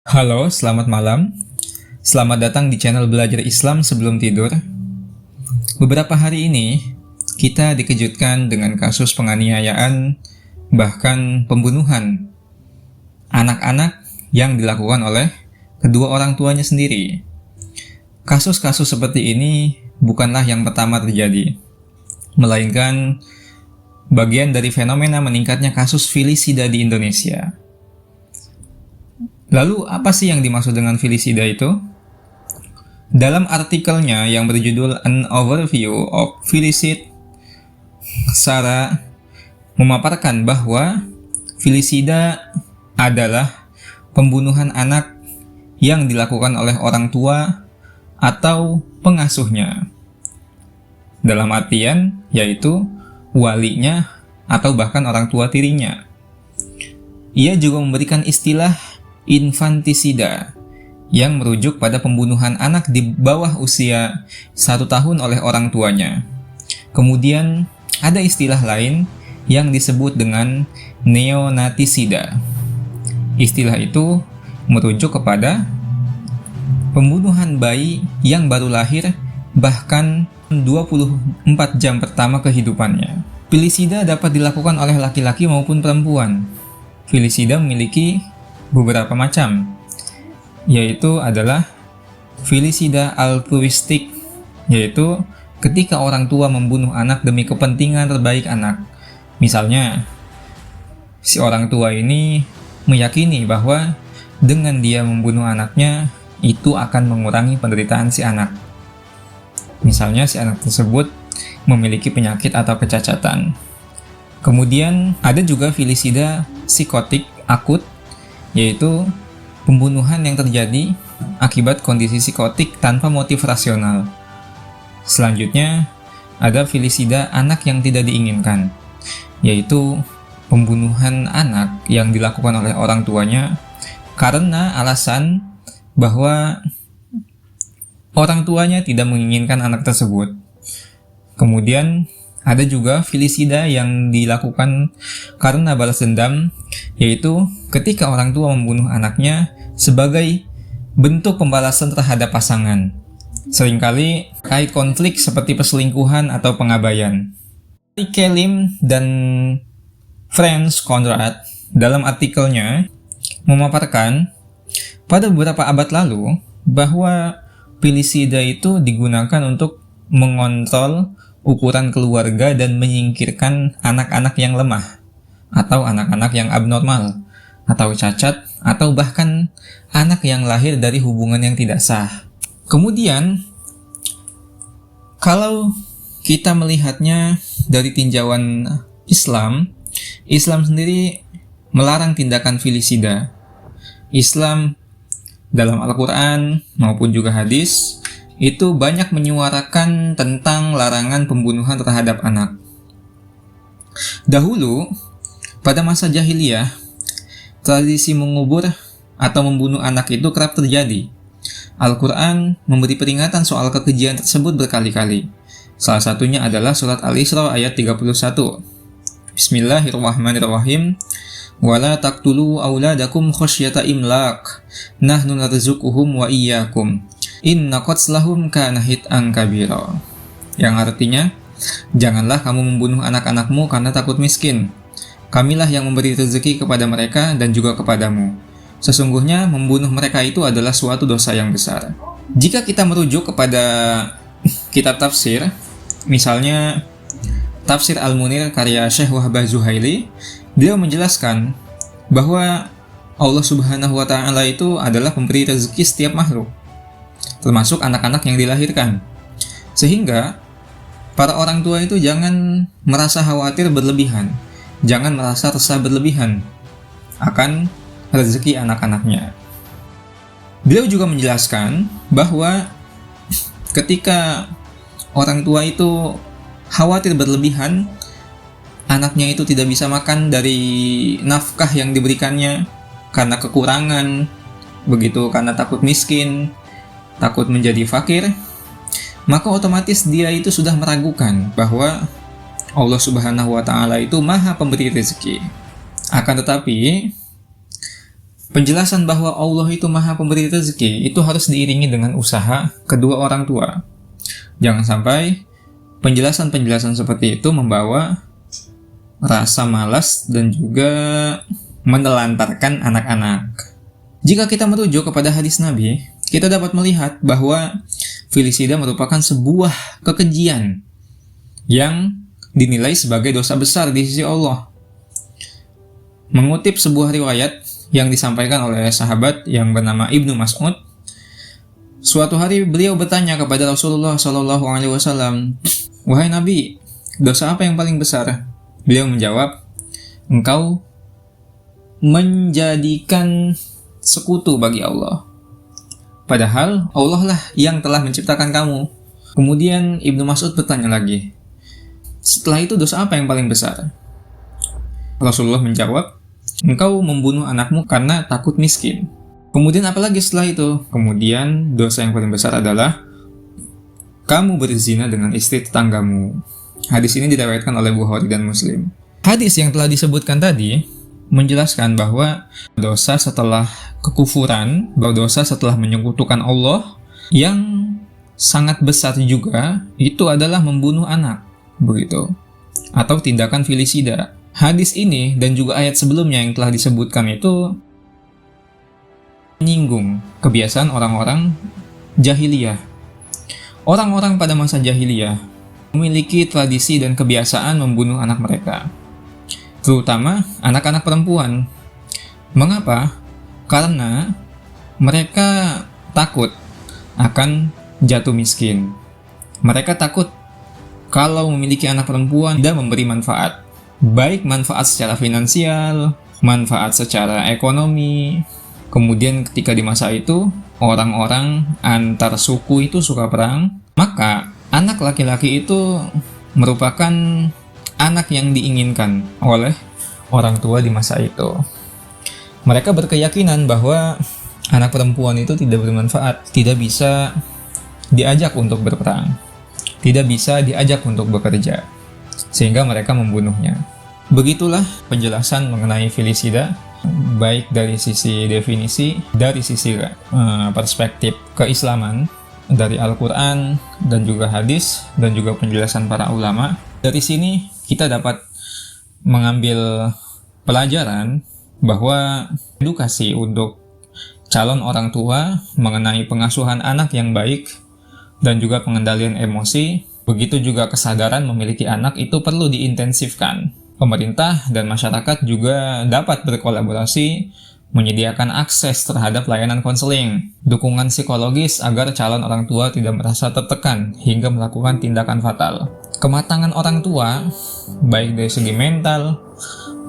Halo, selamat malam. Selamat datang di channel Belajar Islam Sebelum Tidur. Beberapa hari ini, kita dikejutkan dengan kasus penganiayaan, bahkan pembunuhan anak-anak yang dilakukan oleh kedua orang tuanya sendiri. Kasus-kasus seperti ini bukanlah yang pertama terjadi, melainkan bagian dari fenomena meningkatnya kasus filisida di Indonesia. Lalu apa sih yang dimaksud dengan filisida itu? Dalam artikelnya yang berjudul An Overview of Filicide, Sarah memaparkan bahwa filisida adalah pembunuhan anak yang dilakukan oleh orang tua atau pengasuhnya. Dalam artian yaitu walinya atau bahkan orang tua tirinya. Ia juga memberikan istilah infantisida yang merujuk pada pembunuhan anak di bawah usia 1 tahun oleh orang tuanya. Kemudian ada istilah lain yang disebut dengan neonatisida. Istilah itu merujuk kepada pembunuhan bayi yang baru lahir bahkan 24 jam pertama kehidupannya. Filisida dapat dilakukan oleh laki-laki maupun perempuan. Filisida memiliki beberapa macam, yaitu adalah filisida altruistik, yaitu ketika orang tua membunuh anak demi kepentingan terbaik anak. Misalnya, si orang tua ini meyakini bahwa dengan dia membunuh anaknya, itu akan mengurangi penderitaan si anak. Misalnya, si anak tersebut memiliki penyakit atau kecacatan. Kemudian, ada juga filisida psikotik akut, yaitu pembunuhan yang terjadi akibat kondisi psikotik tanpa motif rasional. Selanjutnya, ada filisida anak yang tidak diinginkan, yaitu pembunuhan anak yang dilakukan oleh orang tuanya karena alasan bahwa orang tuanya tidak menginginkan anak tersebut. Kemudian, ada juga filisida yang dilakukan karena balas dendam, yaitu ketika orang tua membunuh anaknya sebagai bentuk pembalasan terhadap pasangan. Seringkali terkait konflik seperti perselingkuhan atau pengabaian. Kelim dan Franz Conrad dalam artikelnya memaparkan pada beberapa abad lalu bahwa filisida itu digunakan untuk mengontrol ukuran keluarga dan menyingkirkan anak-anak yang lemah, atau anak-anak yang abnormal, atau cacat, atau bahkan anak yang lahir dari hubungan yang tidak sah. Kemudian, kalau kita melihatnya dari tinjauan Islam sendiri melarang tindakan filisida. Islam dalam Al-Quran maupun juga hadis itu banyak menyuarakan tentang larangan pembunuhan terhadap anak. Dahulu, pada masa jahiliyah, tradisi mengubur atau membunuh anak itu kerap terjadi. Al-Quran memberi peringatan soal kekejian tersebut berkali-kali. Salah satunya adalah surat Al-Isra ayat 31. Bismillahirrahmanirrahim. Wala taqtulu auladakum khasyata imlaq. Nahnu narzuquhum wa iyyakum. Inna qatslahum kana hit'an kabira. Yang artinya, janganlah kamu membunuh anak-anakmu karena takut miskin. Kamilah yang memberi rezeki kepada mereka dan juga kepadamu. Sesungguhnya membunuh mereka itu adalah suatu dosa yang besar. Jika kita merujuk kepada kitab tafsir, misalnya Tafsir Al-Munir karya Syekh Wahbah Zuhaili, beliau menjelaskan bahwa Allah Subhanahu wa Ta'ala itu adalah pemberi rezeki setiap makhluk, termasuk anak-anak yang dilahirkan. Sehingga para orang tua itu jangan merasa khawatir berlebihan, jangan merasa resah berlebihan akan rezeki anak-anaknya. Beliau juga menjelaskan bahwa ketika orang tua itu khawatir berlebihan, anaknya itu tidak bisa makan dari nafkah yang diberikannya karena kekurangan, begitu karena takut miskin, takut menjadi fakir, maka otomatis dia itu sudah meragukan bahwa Allah Subhanahu wa Ta'ala itu Maha Pemberi rezeki. Akan tetapi, Penjelasan bahwa Allah itu Maha Pemberi rezeki itu harus diiringi dengan usaha kedua orang tua. Jangan sampai penjelasan-penjelasan seperti itu membawa rasa malas dan juga menelantarkan anak-anak. Jika kita merujuk kepada hadis Nabi, kita dapat melihat bahwa filisida merupakan sebuah kekejian yang dinilai sebagai dosa besar di sisi Allah. Mengutip sebuah riwayat yang disampaikan oleh sahabat yang bernama Ibnu Mas'ud, suatu hari beliau bertanya kepada Rasulullah SAW, "Wahai Nabi, dosa apa yang paling besar?" Beliau menjawab, "Engkau menjadikan sekutu bagi Allah. Padahal Allah lah yang telah menciptakan kamu." Kemudian Ibnu Mas'ud bertanya lagi, "Setelah itu dosa apa yang paling besar?" Rasulullah menjawab, "Engkau membunuh anakmu karena takut miskin." Kemudian apalagi setelah itu? Kemudian dosa yang paling besar adalah kamu berzina dengan istri tetanggamu. Hadis ini diriwayatkan oleh Bukhari dan Muslim. Hadis yang telah disebutkan tadi menjelaskan bahwa dosa setelah kekufuran, bahwa dosa setelah menyekutukan Allah yang sangat besar juga itu adalah membunuh anak, begitu, atau tindakan filisida. Hadis ini dan juga ayat sebelumnya yang telah disebutkan itu menyinggung kebiasaan orang-orang jahiliyah. Orang-orang pada masa jahiliyah memiliki tradisi dan kebiasaan membunuh anak mereka, terutama anak-anak perempuan. Mengapa? Karena mereka takut akan jatuh miskin. Mereka takut kalau memiliki anak perempuan tidak memberi manfaat, baik manfaat secara finansial, manfaat secara ekonomi. Kemudian ketika di masa itu orang-orang antar suku itu suka perang, maka anak laki-laki itu merupakan anak yang diinginkan oleh orang tua di masa itu. Mereka berkeyakinan bahwa anak perempuan itu tidak bermanfaat, tidak bisa diajak untuk berperang, tidak bisa diajak untuk bekerja, sehingga mereka membunuhnya. Begitulah penjelasan mengenai filisida, baik dari sisi definisi, dari sisi perspektif keislaman, dari Al-Quran, dan juga hadis, dan juga penjelasan para ulama. Dari sini kita dapat mengambil pelajaran bahwa edukasi untuk calon orang tua mengenai pengasuhan anak yang baik dan juga pengendalian emosi, begitu juga kesadaran memiliki anak itu perlu diintensifkan. Pemerintah dan masyarakat juga dapat berkolaborasi menyediakan akses terhadap layanan konseling, dukungan psikologis agar calon orang tua tidak merasa tertekan hingga melakukan tindakan fatal. Kematangan orang tua, baik dari segi mental,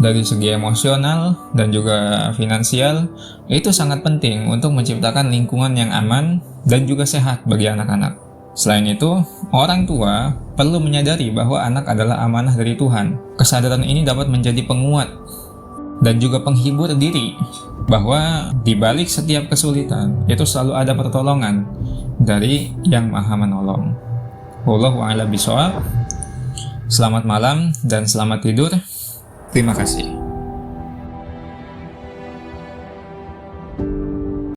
dari segi emosional, dan juga finansial, itu sangat penting untuk menciptakan lingkungan yang aman dan juga sehat bagi anak-anak. Selain itu, orang tua perlu menyadari bahwa anak adalah amanah dari Tuhan. Kesadaran ini dapat menjadi penguat dan juga penghibur diri bahwa di balik setiap kesulitan itu selalu ada pertolongan dari Yang Maha Menolong. Wallahu a'lam bishawab. Selamat malam dan selamat tidur. Terima kasih.